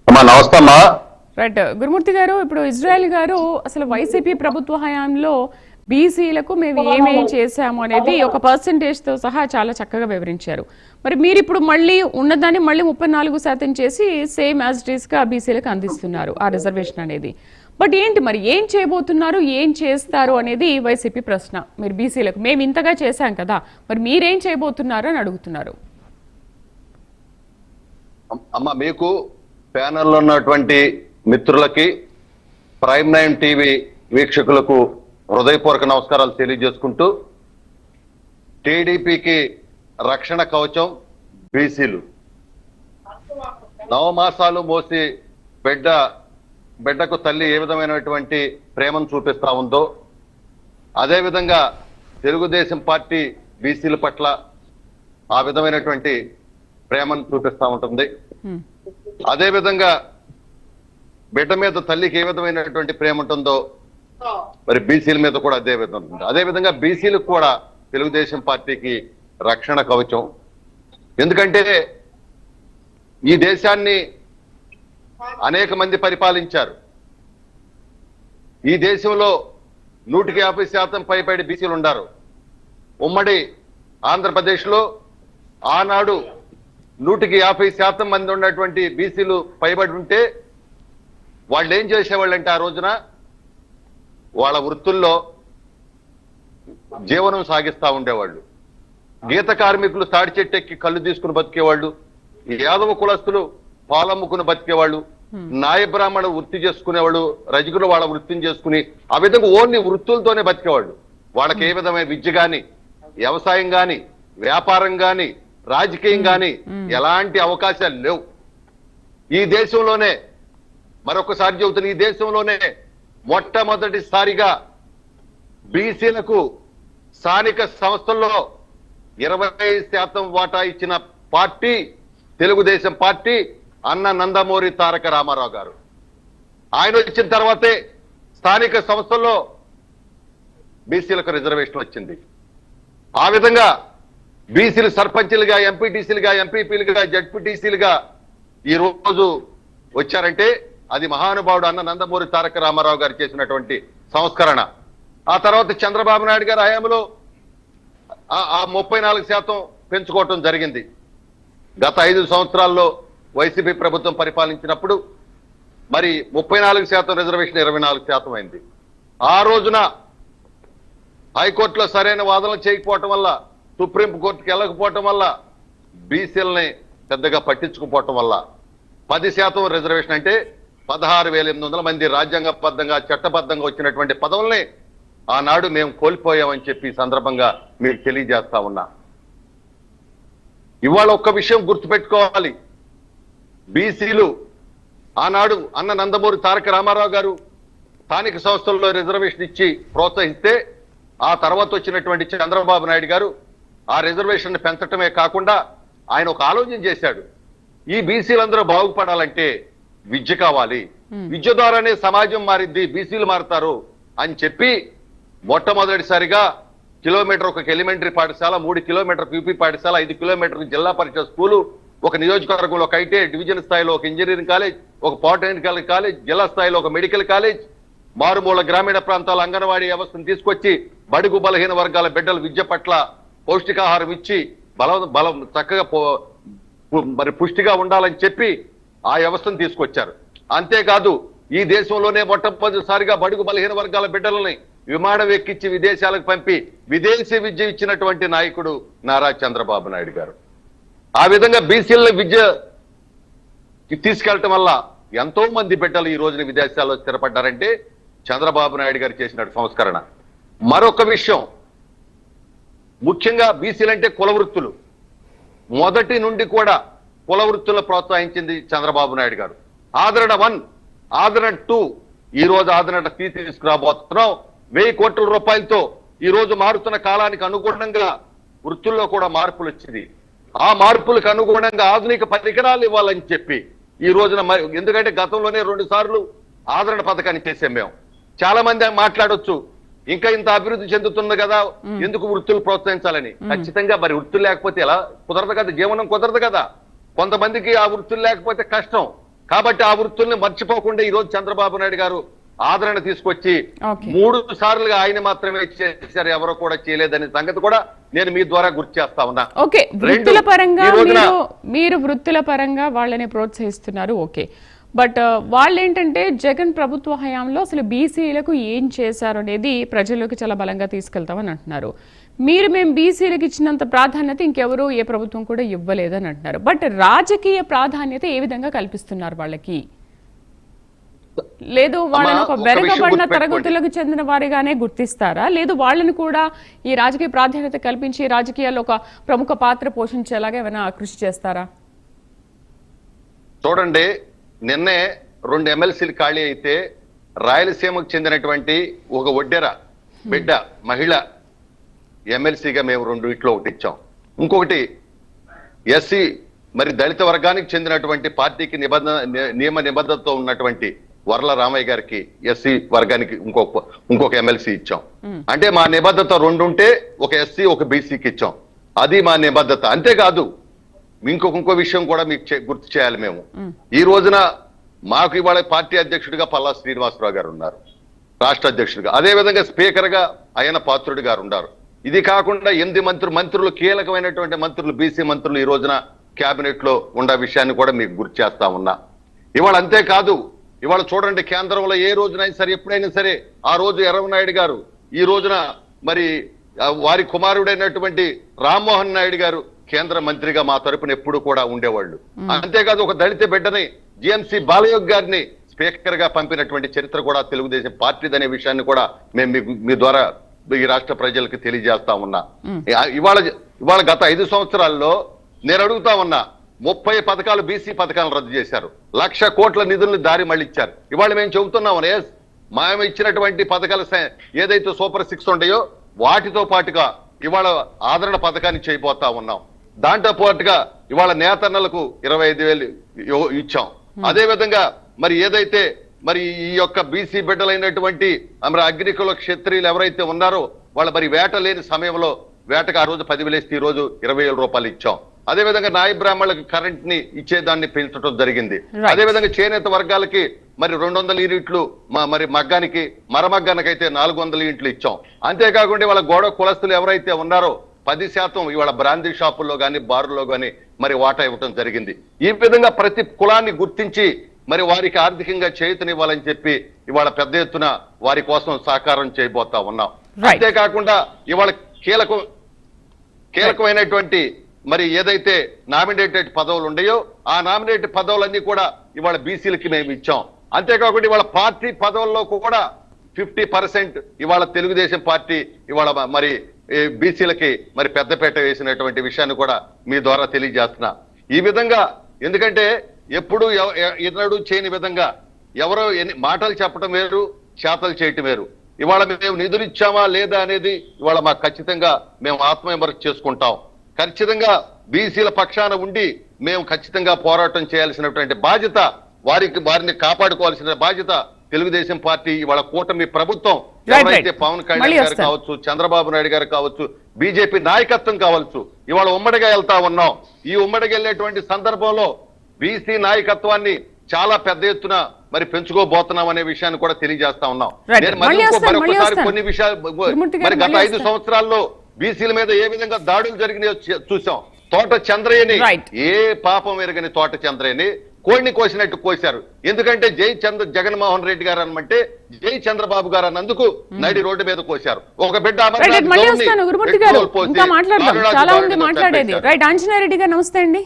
నమస్తే అమ్మా. రైట్ గురుమూర్తి గారు, ఇప్పుడు ఇజ్రాయెల్ గారు అసలు వైసీపీ ప్రభుత్వ హయాంలో బీసీలకు మేము ఏమేం చేశాము అనేది ఒక పర్సంటేజ్తో సహా చాలా చక్కగా వివరించారు. మరి మీరు ఇప్పుడు మళ్ళీ ఉన్నదాన్ని మళ్ళీ 34% చేసి సేమ్ యాజ్ ఇట్ ఈస్గా బీసీలకు అందిస్తున్నారు ఆ రిజర్వేషన్ అనేది. బట్ ఏంటి మరి ఏం చేయబోతున్నారు, ఏం చేస్తారు అనేది వైసీపీ ప్రశ్న. మీరు బీసీలకు మేము ఇంతగా చేశాం కదా, మరి మీరేం చేయబోతున్నారు అని అడుగుతున్నారు. అమ్మ, మీకు ప్యానెల్లో ఉన్నటువంటి మిత్రులకి, ప్రైమ్ 9 టీవీ వీక్షకులకు హృదయపూర్వక నమస్కారాలు తెలియజేసుకుంటూ, టీడీపీకి రక్షణ కవచం బీసీలు. నవమాసాలు మోసి బిడ్డకు తల్లి ఏ విధమైనటువంటి ప్రేమను చూపిస్తా ఉందో, అదేవిధంగా తెలుగుదేశం పార్టీ బీసీల పట్ల ఆ విధమైనటువంటి ప్రేమను చూపిస్తా ఉంటుంది. అదేవిధంగా బిడ్డ మీద తల్లికి ఏ విధమైనటువంటి ప్రేమ ఉంటుందో మరి బీసీల మీద కూడా అదే విధంగా ఉంటుంది. అదేవిధంగా బీసీలకు కూడా తెలుగుదేశం పార్టీకి రక్షణ కవచం. ఎందుకంటే ఈ దేశాన్ని అనేక మంది పరిపాలించారు. ఈ దేశంలో 150% పైబడి బీసీలు ఉన్నారు. ఉమ్మడి ఆంధ్రప్రదేశ్లో ఆనాడు 150% మంది ఉన్నటువంటి బీసీలు పైబడి ఉంటే వాళ్ళు ఏం చేసేవాళ్ళంటే ఆ రోజున వాళ్ళ వృత్తుల్లో జీవనం సాగిస్తా ఉండేవాళ్ళు. గీత కార్మికులు తాడి చెట్టెక్కి కళ్ళు తీసుకుని బతికేవాళ్ళు, యాదవ కులస్తులు పాలమ్ముకుని బతికేవాళ్ళు, నాయ బ్రాహ్మణ వృత్తి చేసుకునేవాళ్ళు, రజకులు వాళ్ళ వృత్తిని చేసుకుని ఆ విధంగా ఓన్లీ వృత్తులతోనే బతికేవాళ్ళు. వాళ్ళకి ఏ విధమైన విద్య గాని, వ్యవసాయం గాని, వ్యాపారం గాని, రాజకీయం గాని ఎలాంటి అవకాశాలు లేవు. ఈ దేశంలోనే మరొకసారి చెబుతున్న, ఈ దేశంలోనే మొట్టమొదటిసారిగా బీసీలకు స్థానిక సంస్థల్లో 20% వాటా ఇచ్చిన పార్టీ తెలుగుదేశం పార్టీ, అన్న నందమూరి తారక రామారావు గారు. ఆయన వచ్చిన తర్వాతే స్థానిక సంస్థల్లో బీసీలకు రిజర్వేషన్ వచ్చింది. ఆ విధంగా బీసీలు సర్పంచులుగా, ఎంపీటీసీలుగా, ఎంపీపీలుగా, జడ్పీటీసీలుగా ఈ రోజు వచ్చారంటే అది మహానుభావుడు అన్న నందమూరి తారక రామారావు గారు చేసినటువంటి సంస్కరణ. ఆ తర్వాత చంద్రబాబు నాయుడు గారి హయాంలో ఆ 34% పెంచుకోవటం జరిగింది. గత 5 సంవత్సరాల్లో వైసీపీ ప్రభుత్వం పరిపాలించినప్పుడు మరి 34% రిజర్వేషన్ 24% అయింది. ఆ రోజున హైకోర్టులో సరైన వాదనలు చేయకపోవటం వల్ల, సుప్రీంకోర్టుకి వెళ్ళకపోవటం వల్ల, బీసీలని పెద్దగా పట్టించుకుపోవటం వల్ల 10% రిజర్వేషన్ అంటే 16,800 మంది రాజ్యాంగబద్ధంగా చట్టబద్ధంగా వచ్చినటువంటి పదవుల్ని ఆనాడు మేము కోల్పోయామని చెప్పి ఈ సందర్భంగా మీకు తెలియజేస్తా ఉన్నా. ఇవాళ ఒక్క విషయం గుర్తుపెట్టుకోవాలి. బీసీలు ఆనాడు అన్న నందమూరి తారక రామారావు గారు స్థానిక సంస్థల్లో రిజర్వేషన్ ఇచ్చి ప్రోత్సహిస్తే, ఆ తర్వాత వచ్చినటువంటి చంద్రబాబు నాయుడు గారు ఆ రిజర్వేషన్ పెంచటమే కాకుండా ఆయన ఒక ఆలోచన చేశాడు. ఈ బీసీలందరూ బాగుపడాలంటే విద్య కావాలి, విద్య ద్వారానే సమాజం మారిద్ది, బీసీలు మారుతారు అని చెప్పి మొట్టమొదటిసారిగా కిలోమీటర్ ఒక ఎలిమెంటరీ పాఠశాల, 3 కిలోమీటర్ యూపీ పాఠశాల, 5 కిలోమీటర్ల జిల్లా పరిషత్ స్కూలు, ఒక నియోజకవర్గంలో ఒక ఐటీ డివిజన్ స్థాయిలో ఒక ఇంజనీరింగ్ కాలేజ్, ఒక పాలిటెక్నికల్ కాలేజ్, జిల్లా స్థాయిలో ఒక మెడికల్ కాలేజ్, మారుమూల గ్రామీణ ప్రాంతాల అంగన్వాడీ వ్యవస్థను తీసుకొచ్చి బడుగు బలహీన వర్గాల బిడ్డల విద్య పట్ల పౌష్టికాహారం ఇచ్చి బలం చక్కగా మరి పుష్టిగా ఉండాలని చెప్పి ఆ వ్యవస్థను తీసుకొచ్చారు. అంతేకాదు ఈ దేశంలోనే మొట్టమొదటిసారిగా బడుగు బలహీన వర్గాల బిడ్డలని విమానం ఎక్కించి విదేశాలకు పంపి విదేశీ విద్య ఇచ్చినటువంటి నాయకుడు నారా చంద్రబాబు నాయుడు గారు. ఆ విధంగా బీసీల విద్య తీసుకెళ్లటం వల్ల ఎంతో మంది బిడ్డలు ఈ రోజున విదేశాల్లో స్థిరపడ్డారంటే చంద్రబాబు నాయుడు గారు చేసిన సంస్కరణ. మరొక విషయం, ముఖ్యంగా బీసీలంటే కుల వృత్తులు. మొదటి నుండి కూడా కుల వృత్తులను ప్రోత్సహించింది చంద్రబాబు నాయుడు గారు. ఆదరణ 1, ఆదరణ 2, ఈ రోజు ఆదరణ 3 తీసుకురాబోతున్నాం. 1000 కోట్ల రూపాయలతో ఈ రోజు మారుతున్న కాలానికి అనుగుణంగా వృత్తుల్లో కూడా మార్పులు వచ్చింది. ఆ మార్పులకు అనుగుణంగా ఆధునిక పరికరాలు ఇవ్వాలని చెప్పి ఈ రోజున, ఎందుకంటే గతంలోనే 2 సార్లు ఆదరణ పథకాన్ని చేసాం మేము. చాలా మంది మాట్లాడొచ్చు, ఇంకా ఇంత అభివృద్ధి చెందుతుంది కదా, ఎందుకు వృత్తులు ప్రోత్సహించాలని. ఖచ్చితంగా మరి వృత్తులు లేకపోతే ఎలా కుదరదు కదా, జీవనం కుదరదు కదా. కొంతమందికి ఆ వృత్తులు లేకపోతే కష్టం. కాబట్టి ఆ వృత్తుల్ని మర్చిపోకుండా ఈ రోజు చంద్రబాబు నాయుడు గారు ఆదరణ తీసుకొచ్చి 3 సార్లుగా ఆయన మాత్రమే చేశారు, ఎవరో కూడా చేయలేదనే సంగతి కూడా నేను మీ ద్వారా గుర్తు చేస్తా ఉన్నా. ఓకే, వృత్తుల పరంగా మీరు వృత్తుల పరంగా వాళ్ళని ప్రోత్సహిస్తున్నారు. ఓకే, బట్ వాళ్ళు ఏంటంటే జగన్ ప్రభుత్వ హయాంలో అసలు బీసీలకు ఏం చేశారు అనేది ప్రజల్లోకి చాలా బలంగా తీసుకెళ్తామని అంటున్నారు. మేము బీసీలకు ఇచ్చినంత ప్రాధాన్యత ఇంకెవరు ఏ ప్రభుత్వం కూడా ఇవ్వలేదని అంటున్నారు. బట్ రాజకీయ ప్రాధాన్యత ఏ విధంగా కల్పిస్తున్నారు వాళ్ళకి? లేదు వాళ్ళని ఒక వెనుకబడిన తరగతులకు చెందిన వారిగానే గుర్తిస్తారా, లేదు వాళ్ళని కూడా ఈ రాజకీయ ప్రాధాన్యత కల్పించి రాజకీయాల్లో ఒక ప్రముఖ పాత్ర పోషించేలాగా ఏమైనా కృషి చేస్తారా? చూడండి, నిన్నే 2 ఎమ్మెల్సీలు ఖాళీ అయితే రాయలసీమకు చెందినటువంటి ఒక ఒడ్డెర బిడ్డ మహిళ ఎమ్మెల్సీగా మేము 2 ఒకటి ఇచ్చాం. ఇంకొకటి ఎస్సీ మరి దళిత వర్గానికి చెందినటువంటి పార్టీకి నియమ నిబంధనతో ఉన్నటువంటి వర్ల రామయ్య గారికి ఎస్సీ వర్గానికి ఇంకొక ఎమ్మెల్సీ ఇచ్చాం. అంటే మా నిబద్ధత 2 ఉంటే ఒక ఎస్సీ ఒక బీసీకి ఇచ్చాం. అది మా నిబద్ధత. అంతేకాదు ఇంకో విషయం కూడా మీకు గుర్తు చేయాలి. మేము ఈ రోజున మాకు ఇవాళ పార్టీ అధ్యక్షుడిగా పల్లా శ్రీనివాసరావు గారు ఉన్నారు, రాష్ట్ర అధ్యక్షుడిగా. అదేవిధంగా స్పీకర్ గా అయ్యన పాత్రుడు గారు ఉన్నారు. ఇది కాకుండా 8 మంత్రులు కీలకమైనటువంటి మంత్రులు బీసీ మంత్రులు ఈ రోజున కేబినెట్ లో ఉన్న విషయాన్ని కూడా మీకు గుర్తు చేస్తా ఉన్నా. ఇవాళ అంతేకాదు, ఇవాళ చూడండి కేంద్రంలో ఏ రోజునైనా సరే ఎప్పుడైనా సరే ఆ రోజు ఎర్రవనాయుడు గారు, ఈ రోజున మరి వారి కుమారుడైనటువంటి రామ్మోహన్ నాయుడు గారు కేంద్ర మంత్రిగా మా తరపున ఎప్పుడు కూడా ఉండేవాళ్ళు. అంతేకాదు ఒక దళిత బిడ్డని జిఎంసీ బాలయోగ్ గారిని స్పీకర్ గా పంపినటువంటి చరిత్ర కూడా తెలుగుదేశం పార్టీది అనే విషయాన్ని కూడా మేము మీ ద్వారా ఈ రాష్ట్ర ప్రజలకు తెలియజేస్తా ఉన్నా. ఇవాళ గత 5 సంవత్సరాల్లో నేను అడుగుతా ఉన్నా, 30 పథకాలు బీసీ పథకాలను రద్దు చేశారు, 1,00,000 కోట్ల నిధులను దారి మళ్ళిచ్చారు. ఇవాళ మేము చెబుతున్నాం మేము ఇచ్చినటువంటి పథకాలు ఏదైతే సూపర్ 6 ఉంటాయో వాటితో పాటుగా ఇవాళ ఆదరణ పథకాన్ని చేయబోతా ఉన్నాం. దాంతో పాటుగా ఇవాళ నేతన్నలకు 25,000 ఇచ్చాం. అదే విధంగా మరి ఏదైతే మరి ఈ యొక్క బీసీ బిడ్డలైనటువంటి మరి అగ్నికుల క్షత్రియులు ఎవరైతే ఉన్నారో వాళ్ళ మరి వేట లేని సమయంలో వేటకు ఆ రోజు 10,000 ఇస్తే ఈ రోజు 20,000 రూపాయలు ఇచ్చాం. అదే విధంగా నాయ బ్రాహ్మణులకు కరెంట్ ని ఇచ్చేదాన్ని పెంచడం జరిగింది. అదే విధంగా చేనేత వర్గాలకి మరి 200 యూనిట్లు మరి మగ్గానికి మరమగ్గానికైతే 400 యూనిట్లు ఇచ్చాం. అంతేకాకుండా ఇవాళ గోడ కులస్తులు ఎవరైతే ఉన్నారో 10% ఇవాళ బ్రాందీ షాపుల్లో గానీ బారుల్లో గానీ మరి వాటా ఇవ్వటం జరిగింది. ఈ విధంగా ప్రతి కులాన్ని గుర్తించి మరి వారికి ఆర్థికంగా చేయూతనివ్వాలని చెప్పి ఇవాళ పెద్ద ఎత్తున వారి కోసం సహకారం చేయబోతా ఉన్నాం. అంతేకాకుండా ఇవాళ కీలకమైనటువంటి మరి ఏదైతే నామినేటెడ్ పదవులు ఉన్నాయో ఆ నామినేటెడ్ పదవులన్నీ కూడా ఇవాళ బీసీలకి మేము ఇచ్చాం. అంతేకాకుండా ఇవాళ పార్టీ పదవుల్లో కూడా 50% ఇవాళ తెలుగుదేశం పార్టీ ఇవాళ మరి బీసీలకి మరి పెద్దపేట వేసినటువంటి విషయాన్ని కూడా మీ ద్వారా తెలియజేస్తున్నా. ఈ విధంగా ఎందుకంటే ఎప్పుడు ఎన్నడూ చేయని విధంగా ఎవరో మాటలు చెప్పడం వేరు, చేతలు చేయటం వేరు. ఇవాళ మేము నిధులు ఇచ్చామా లేదా అనేది ఇవాళ మాకు ఖచ్చితంగా మేము ఆత్మవిమర్శ చేసుకుంటాం. ఖచ్చితంగా బీసీల పక్షాన ఉండి మేము ఖచ్చితంగా పోరాటం చేయాల్సినటువంటి బాధ్యత, వారిని కాపాడుకోవాల్సిన బాధ్యత తెలుగుదేశం పార్టీ ఇవాళ కూటమి ప్రభుత్వం ఎవరైతే పవన్ కళ్యాణ్ గారు కావచ్చు, చంద్రబాబు నాయుడు గారు కావచ్చు, బీజేపీ నాయకత్వం కావచ్చు, ఇవాళ ఉమ్మడిగా వెళ్తా ఉన్నాం. ఈ ఉమ్మడిగా వెళ్ళేటువంటి సందర్భంలో బీసీ నాయకత్వాన్ని చాలా పెద్ద ఎత్తున మరి పెంచుకోబోతున్నాం అనే విషయాన్ని కూడా తెలియజేస్తా ఉన్నాం. నేను మరొకసారి కొన్ని విషయాలు మరి గత 5 సంవత్సరాల్లో బీసీల మీద ఏ విధంగా దాడులు జరిగినాయో చూసాం. తోట చంద్రయ్యని, ఏ పాపం ఎరగని తోట చంద్రయ్యని కోడిని కోసినట్టు కోశారు. ఎందుకంటే జగన్మోహన్ రెడ్డి గారు అనమంటే జై చంద్రబాబు గారు అన్నందుకు నడి రోడ్డు మీద కోశారు. ఒక బిడ్డ మాట్లాడేది. రైట్, ఆంజనేయ రెడ్డి గారు నమస్తే అండి.